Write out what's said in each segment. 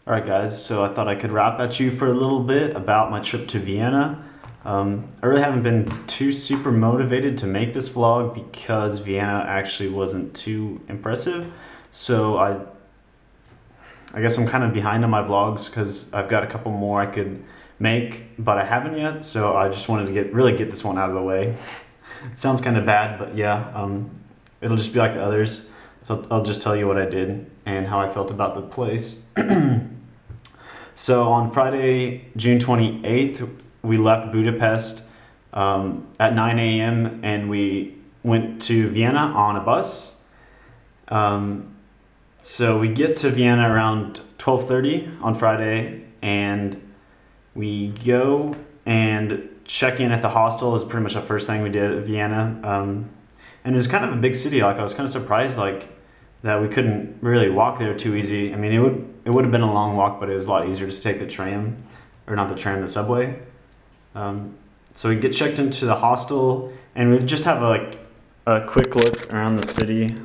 Alright guys, so I thought I could rap at you for a little bit about my trip to Vienna. I really haven't been too super motivated to make this vlog because Vienna actually wasn't too impressive. So I guess I'm kind of behind on my vlogs because I've got a couple more I could make, but I haven't yet. So I just wanted to really get this one out of the way. It sounds kind of bad, but yeah, it'll just be like the others. So I'll just tell you what I did and how I felt about the place. So on Friday, June 28th, we left Budapest at 9 a.m. and we went to Vienna on a bus. So we get to Vienna around 12:30 on Friday, and we go and check in at the hostel is pretty much the first thing we did at Vienna. And it was kind of a big city. Like I was kind of surprised that we couldn't really walk there too easy. I mean, it would have been a long walk, but it was a lot easier just to take the tram, or not the tram, the subway. So we get checked into the hostel, and we just have a quick look around the city.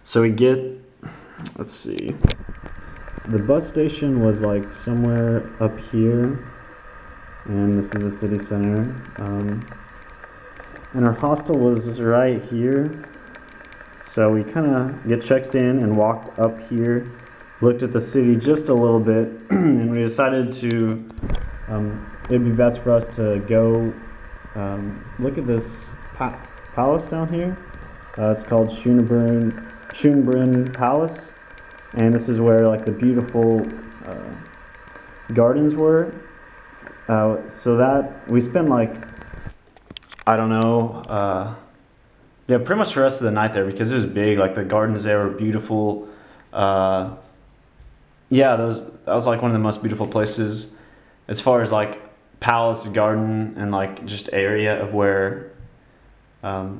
So we get, let's see, the bus station was like somewhere up here, and this is the city center. And our hostel was right here. So we kind of get checked in and walked up here, looked at the city just a little bit, and we decided to, it'd be best for us to go look at this palace down here. It's called Schönbrunn Palace, and this is where like the beautiful gardens were. So that we spent like, I don't know, yeah, pretty much the rest of the night there because it was big. Like the gardens there were beautiful. Yeah, that was like one of the most beautiful places as far as like palace, garden, and like just area of where, yeah,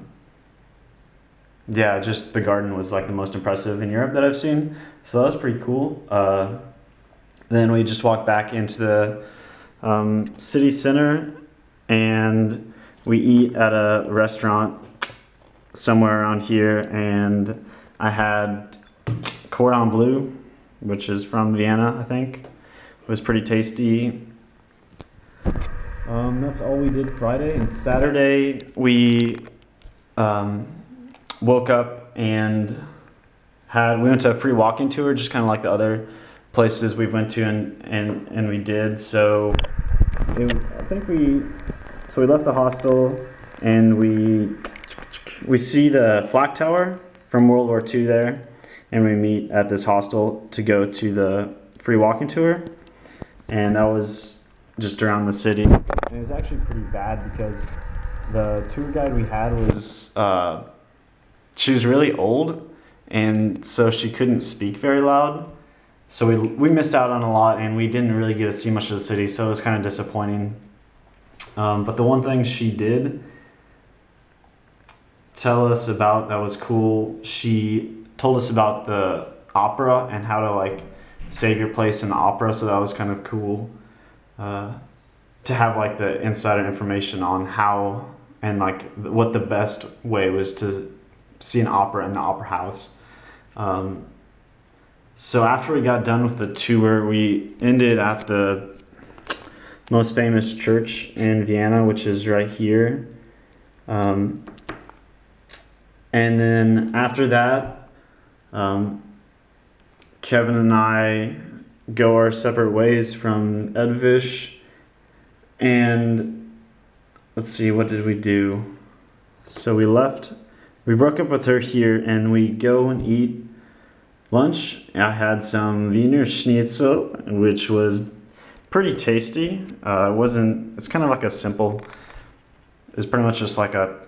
just the garden was like the most impressive in Europe that I've seen. So that was pretty cool. Then we just walked back into the city center, and we eat at a restaurant somewhere around here, and I had cordon bleu, which is from Vienna, I think. It was pretty tasty. That's all we did Friday. And Saturday we woke up and we went to a free walking tour, just kind of like the other places we went to and we did. So we left the hostel, and we see the flak tower from World War II there, and we meet at this hostel to go to the free walking tour, and that was just around the city. And it was actually pretty bad because the tour guide we had was, she was really old, and so she couldn't speak very loud. So we missed out on a lot, and we didn't really get to see much of the city, so it was kind of disappointing. But the one thing she did tell us about that was cool, she told us about the opera and how to like save your place in the opera, so that was kind of cool to have like the insider information on how and like what the best way was to see an opera in the opera house. So after we got done with the tour, we ended at the most famous church in Vienna, which is right here. And then after that, Kevin and I go our separate ways from Edvish, and let's see, what did we do? So we broke up with her here, and we go and eat lunch. I had some Wiener Schnitzel, which was pretty tasty. It's kind of like it's pretty much just like a,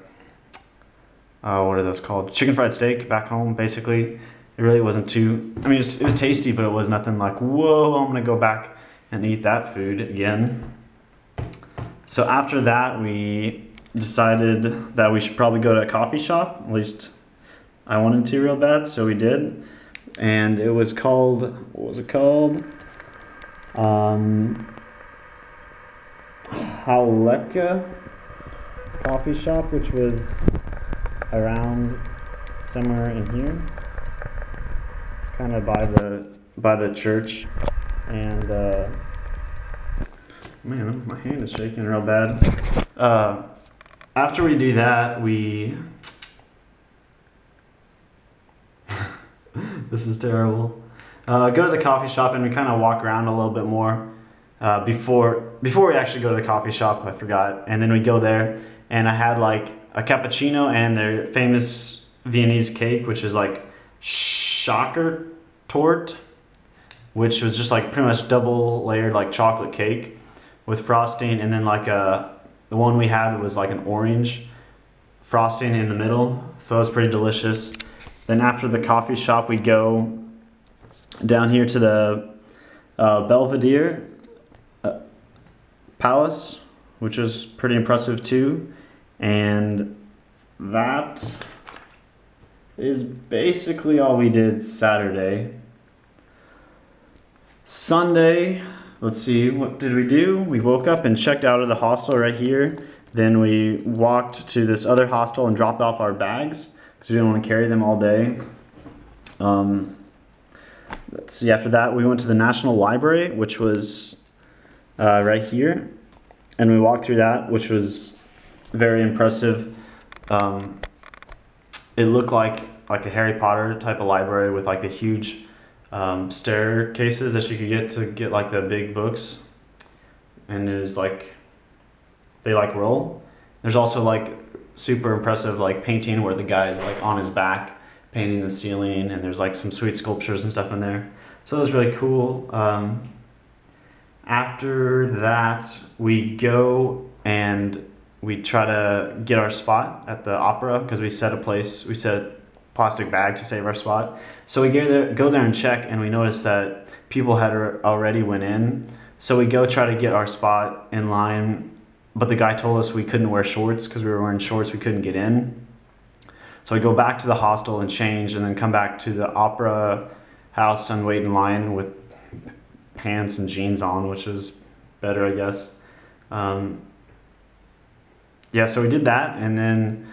what are those called? Chicken fried steak back home, basically. It really wasn't too, I mean, it was tasty, but it was nothing like, whoa, I'm gonna go back and eat that food again. So after that, we decided that we should probably go to a coffee shop. At least I wanted to real bad, so we did. And it was called, what was it called? Halleca coffee shop, which was around somewhere in here, kind of by the by the church, and man, my hand is shaking real bad. After we do that, we this is terrible. Go to the coffee shop and we kind of walk around a little bit more before we actually go to the coffee shop. I forgot, and then we go there, and I had like a cappuccino and their famous Viennese cake, which is like Schocker Torte, which was just like pretty much double layered like chocolate cake with frosting, and then like the one we had was like an orange frosting in the middle, so it was pretty delicious. Then after the coffee shop, we go down here to the Belvedere Palace, which is pretty impressive too, and that is basically all we did Saturday. Sunday, let's see, what did we do? We woke up and checked out of the hostel right here. Then we walked to this other hostel and dropped off our bags because we didn't want to carry them all day. Let's see, after that we went to the National Library, which was right here. And we walked through that, which was very impressive. It looked like a Harry Potter type of library with like the huge staircases that you could get like the big books, and it was like they like roll. There's also like super impressive like painting where the guy is like on his back painting the ceiling, and there's like some sweet sculptures and stuff in there, so it was really cool. After that we go and we try to get our spot at the opera because we set a plastic bag to save our spot. So we go there and check, and we notice that people had already went in. So we go try to get our spot in line, but the guy told us we couldn't wear shorts because we were wearing shorts, we couldn't get in. So we go back to the hostel and change, and then come back to the opera house and wait in line with pants and jeans on, which is better, I guess. Yeah, so we did that, and then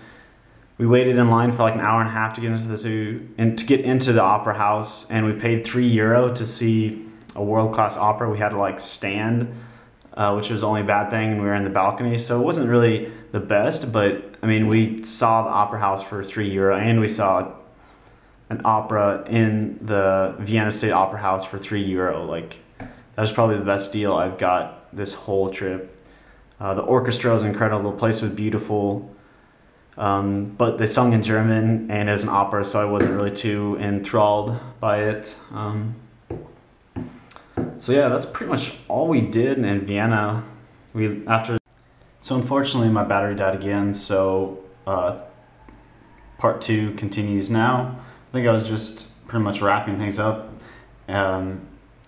we waited in line for like an hour and a half to get into the opera house, and we paid €3 to see a world-class opera. We had to like stand, which was the only bad thing, and we were in the balcony, so it wasn't really the best, but I mean, we saw the opera house for €3, and we saw an opera in the Vienna State Opera House for €3. Like, that was probably the best deal I've got this whole trip. The orchestra was incredible, the place was beautiful. But they sung in German, and it was an opera, so I wasn't really too enthralled by it. So yeah, that's pretty much all we did in Vienna. So unfortunately my battery died again, so part 2 continues now. I think I was just pretty much wrapping things up.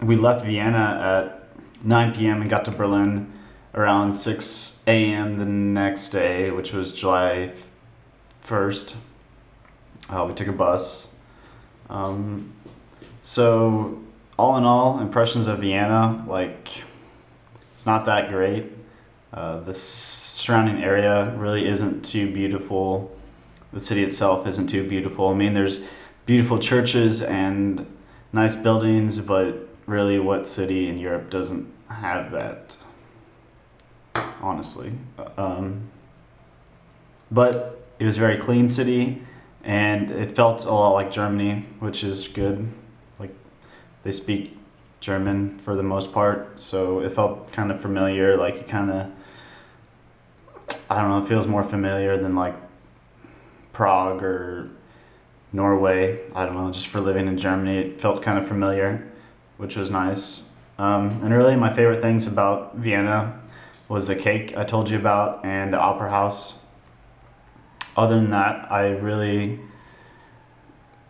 We left Vienna at 9 p.m. and got to Berlin around 6 a.m. the next day, which was July 1st. We took a bus. So all in all, impressions of Vienna, like, it's not that great. The surrounding area really isn't too beautiful. The city itself isn't too beautiful. I mean, there's beautiful churches and nice buildings, but really, what city in Europe doesn't have that? Honestly. But it was a very clean city, and it felt a lot like Germany, which is good. Like, they speak German for the most part, so it felt kind of familiar. Like, it kind of, I don't know, it feels more familiar than like Prague or Norway. I don't know, just for living in Germany, it felt kind of familiar, which was nice. And really, my favorite things about Vienna was the cake I told you about and the opera house. Other than that,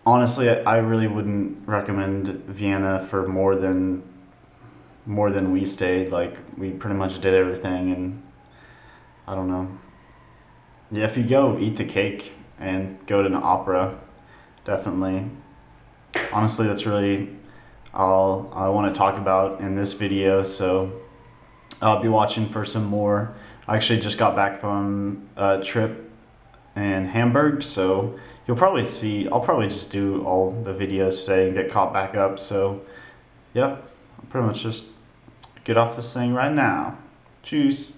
honestly, I really wouldn't recommend Vienna for more than we stayed. Like, we pretty much did everything, and I don't know. Yeah, if you go, eat the cake and go to an opera, definitely. Honestly, that's really all I want to talk about in this video, so I'll be watching for some more. I actually just got back from a trip in Hamburg, so you'll probably see, I'll probably just do all the videos today and get caught back up, so yep, I'll pretty much just get off this thing right now. Tschüss.